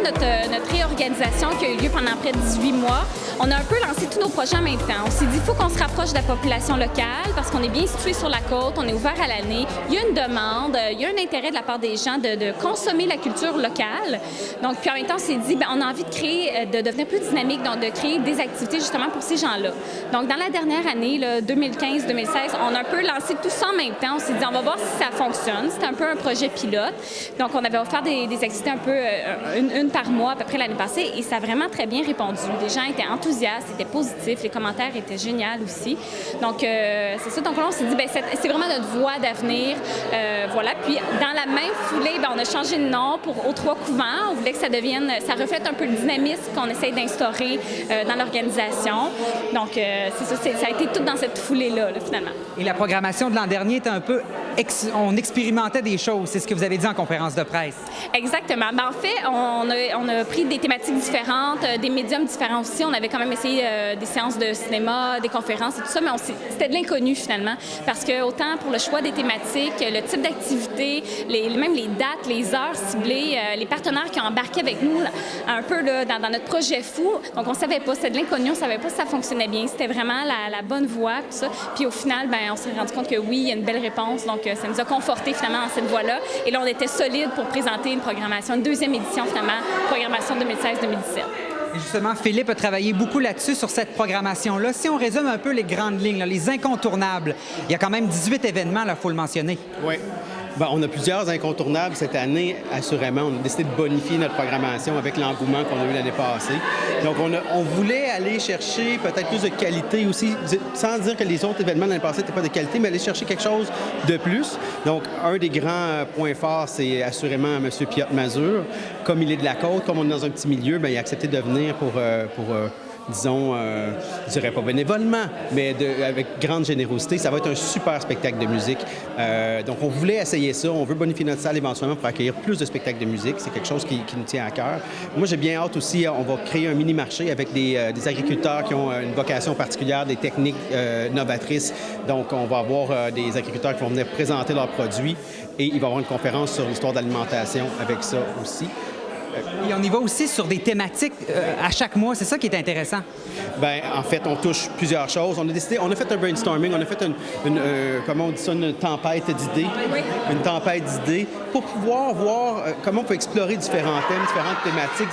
notre réorganisation qui a eu lieu pendant près de 18 mois, on a un peu lancé tous nos projets en même temps. On s'est dit, il faut qu'on se rapproche de la population locale parce qu'on est bien situé sur la côte, on est ouvert à l'année. Il y a une demande, il y a un intérêt de la part des gens de consommer la culture locale. Donc, puis en même temps, on s'est dit, on a envie de créer, de devenir plus dynamique, donc de créer des activités justement pour ces gens-là. Donc, dans la dernière année, 2015-2016, on a un peu lancé tout ça en même temps. On s'est dit, on va voir si ça fonctionne. C'était un peu un projet pilote. Donc, on avait offert des activités un peu, une par mois à peu près l'année passée et ça a vraiment très bien répondu. Les gens étaient enthousiastes, étaient positifs, les commentaires étaient géniaux aussi. Donc, c'est ça. Donc là, on s'est dit, c'est vraiment notre voie d'avenir. Voilà. Puis, dans la même foulée, on a changé de nom pour Aux Trois Couvents. On voulait que ça devienne, ça reflète un peu le dynamisme qu'on essaye d'instaurer dans l'organisation. Donc, c'est ça. Ça a été tout dans cette foulée-là, finalement. Et la programmation de l'an dernier était un peu... On expérimentait des choses, c'est ce que vous avez dit en conférence de presse. Exactement. En fait, on a pris des thématiques différentes, des médiums différents aussi. On avait quand même essayé des séances de cinéma, des conférences et tout ça, mais c'était de l'inconnu finalement. Parce que autant pour le choix des thématiques, le type d'activité, même les dates, les heures ciblées, les partenaires qui ont embarqué avec nous un peu là, dans notre projet fou. Donc, on savait pas, c'était de l'inconnu, on savait pas si ça fonctionnait bien. C'était vraiment la bonne voie, tout ça. Puis au final, on s'est rendu compte que oui, il y a une belle réponse. Donc, ça nous a confortés finalement dans cette voie-là. Et là, on était solide pour présenter une programmation, une deuxième édition finalement, programmation 2016-2017. Et justement, Philippe a travaillé beaucoup là-dessus, sur cette programmation-là. Si on résume un peu les grandes lignes, là, les incontournables, il y a quand même 18 événements, il faut le mentionner. Oui. On a plusieurs incontournables cette année, assurément. On a décidé de bonifier notre programmation avec l'engouement qu'on a eu l'année passée. Donc, on voulait aller chercher peut-être plus de qualité aussi, sans dire que les autres événements de l'année passée n'étaient pas de qualité, mais aller chercher quelque chose de plus. Donc, un des grands points forts, c'est assurément M. Piotr Mazur. Comme il est de la côte, comme on est dans un petit milieu, il a accepté de venir pour disons, je dirais pas bénévolement, mais avec grande générosité. Ça va être un super spectacle de musique. Donc, on voulait essayer ça. On veut bonifier notre salle éventuellement pour accueillir plus de spectacles de musique. C'est quelque chose qui nous tient à cœur. Moi, j'ai bien hâte aussi, on va créer un mini-marché avec des agriculteurs qui ont une vocation particulière, des techniques novatrices. Donc, on va avoir des agriculteurs qui vont venir présenter leurs produits et il va y avoir une conférence sur l'histoire de l'alimentation avec ça aussi. Et on y va aussi sur des thématiques à chaque mois. C'est ça qui est intéressant. En fait, on touche plusieurs choses. On a fait un brainstorming, on a fait comment on dit ça, une tempête d'idées. Oui. Une tempête d'idées pour pouvoir voir comment on peut explorer différents thèmes, différentes thématiques,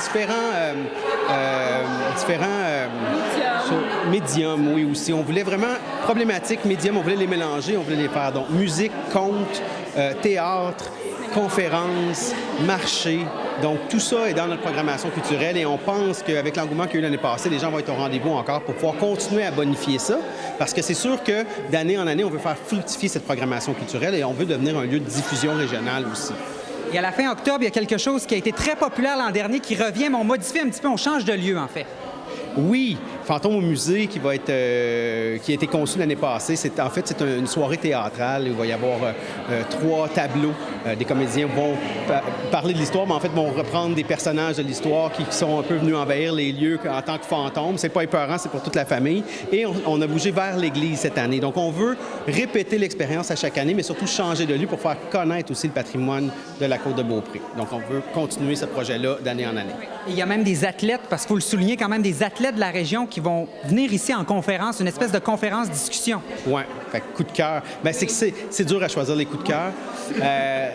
médiums, oui, aussi. On voulait vraiment, problématiques, médiums, on voulait les mélanger, on voulait les faire. Donc, musique, conte, théâtre, conférences, marché. Donc, tout ça est dans notre programmation culturelle et on pense qu'avec l'engouement qu'il y a eu l'année passée, les gens vont être au rendez-vous encore pour pouvoir continuer à bonifier ça. Parce que c'est sûr que d'année en année, on veut faire fructifier cette programmation culturelle et on veut devenir un lieu de diffusion régionale aussi. Et à la fin octobre, il y a quelque chose qui a été très populaire l'an dernier qui revient, mais on modifie un petit peu, on change de lieu en fait. Oui, Fantôme au musée qui a été conçu l'année passée. C'est une soirée théâtrale où il va y avoir 3 tableaux. Des comédiens vont parler de l'histoire, mais en fait vont reprendre des personnages de l'histoire qui sont un peu venus envahir les lieux en tant que fantômes. C'est pas épeurant, c'est pour toute la famille. Et on a bougé vers l'église cette année. Donc on veut répéter l'expérience à chaque année, mais surtout changer de lieu pour faire connaître aussi le patrimoine de la Côte-de-Beaupré. Donc on veut continuer ce projet-là d'année en année. Et il y a même des athlètes, parce qu'il faut le souligner quand même, des athlètes de la région qui vont venir ici en conférence, une espèce de conférence-discussion. Oui, fait coup de cœur. C'est dur à choisir les coups de cœur.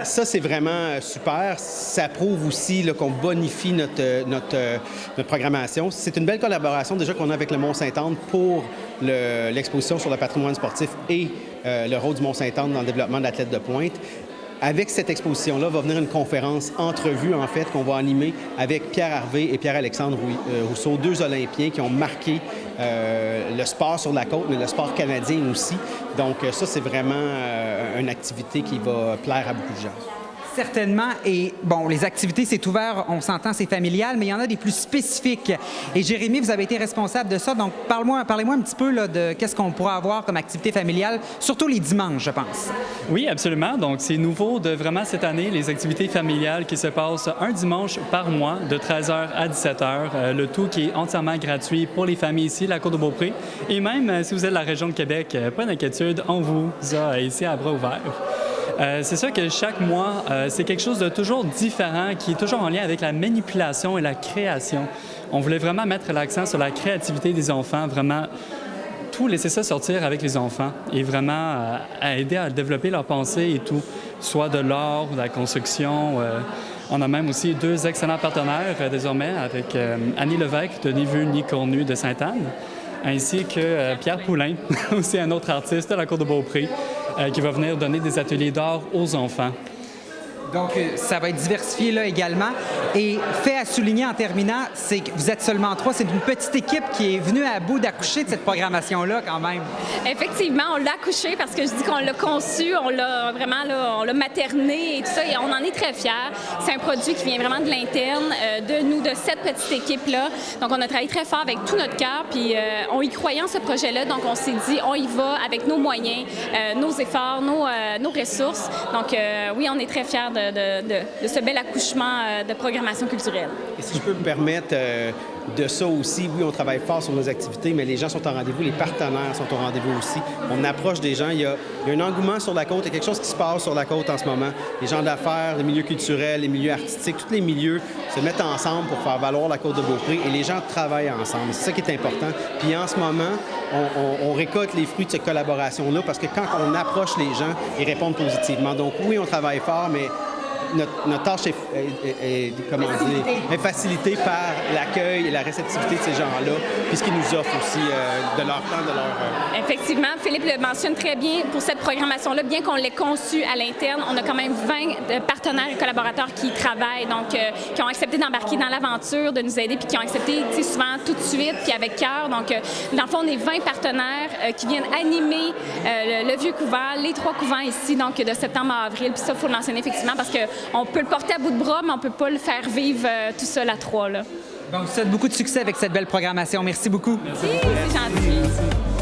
Ça, c'est vraiment super. Ça prouve aussi qu'on bonifie notre programmation. C'est une belle collaboration déjà qu'on a avec le Mont-Saint-Anne pour l'exposition sur le patrimoine sportif et le rôle du Mont-Saint-Anne dans le développement de l'athlète de pointe. Avec cette exposition-là, va venir une conférence entrevue, en fait, qu'on va animer avec Pierre Harvey et Pierre-Alexandre Rousseau, 2 Olympiens qui ont marqué le sport sur la côte, mais le sport canadien aussi. Donc ça, c'est vraiment une activité qui va plaire à beaucoup de gens. Certainement. Et bon, les activités, c'est ouvert, on s'entend, c'est familial, mais il y en a des plus spécifiques. Et Jérémy, vous avez été responsable de ça. Donc, parlez-moi un petit peu là, de qu'est-ce qu'on pourra avoir comme activité familiale, surtout les dimanches, je pense. Oui, absolument. Donc, c'est nouveau de vraiment cette année, les activités familiales qui se passent un dimanche par mois de 13h à 17h. Le tout qui est entièrement gratuit pour les familles ici, la Côte-de-Beaupré. Et même si vous êtes de la région de Québec, pas d'inquiétude, on vous a ici à bras ouverts. C'est sûr que chaque mois, c'est quelque chose de toujours différent, qui est toujours en lien avec la manipulation et la création. On voulait vraiment mettre l'accent sur la créativité des enfants, vraiment tout laisser ça sortir avec les enfants et vraiment à aider à développer leur pensée et tout, soit de l'art, de la construction. On a même aussi 2 excellents partenaires désormais avec Annie Levesque de Ni Vu Ni Cornu de Sainte-Anne, ainsi que Pierre Poulain, aussi un autre artiste de la Cour de Beaupré, qui va venir donner des ateliers d'art aux enfants. Donc, ça va être diversifié là également. Et fait à souligner en terminant, c'est que vous êtes seulement 3. C'est une petite équipe qui est venue à bout d'accoucher de cette programmation-là quand même. Effectivement, on l'a accouché parce que je dis qu'on l'a conçu, on l'a vraiment on l'a materné et tout ça, et on en est très fiers. C'est un produit qui vient vraiment de l'interne, de nous, de cette petite équipe-là. Donc, on a travaillé très fort avec tout notre cœur, puis on y croyait en ce projet-là, donc on s'est dit, on y va avec nos moyens, nos efforts, nos ressources. Donc, oui, on est très fiers de ce bel accouchement de programmation culturelle. Et si je peux me permettre de ça aussi, oui, on travaille fort sur nos activités, mais les gens sont au rendez-vous, les partenaires sont au rendez-vous aussi. On approche des gens, il y a un engouement sur la côte, il y a quelque chose qui se passe sur la côte en ce moment. Les gens d'affaires, les milieux culturels, les milieux artistiques, tous les milieux se mettent ensemble pour faire valoir la côte de Beaupré et les gens travaillent ensemble. C'est ça qui est important. Puis en ce moment, on récolte les fruits de cette collaboration-là parce que quand on approche les gens, ils répondent positivement. Donc oui, on travaille fort, mais notre tâche est facilitée par l'accueil et la réceptivité de ces gens-là, puis ce qu'ils nous offrent aussi de leur temps, de leur... Effectivement, Philippe le mentionne très bien. Pour cette programmation-là, bien qu'on l'ait conçue à l'interne, on a quand même 20 partenaires et collaborateurs qui y travaillent, donc qui ont accepté d'embarquer dans l'aventure, de nous aider, puis qui ont accepté souvent tout de suite, puis avec cœur. Donc, dans le fond, on est 20 partenaires qui viennent animer le vieux couvent, les 3 couvents ici, donc de septembre à avril. Puis ça, il faut le mentionner effectivement parce que on peut le porter à bout de bras, mais on ne peut pas le faire vivre tout seul à 3. Là. Donc, vous souhaite beaucoup de succès avec cette belle programmation. Merci beaucoup. Merci, c'est gentil. Merci.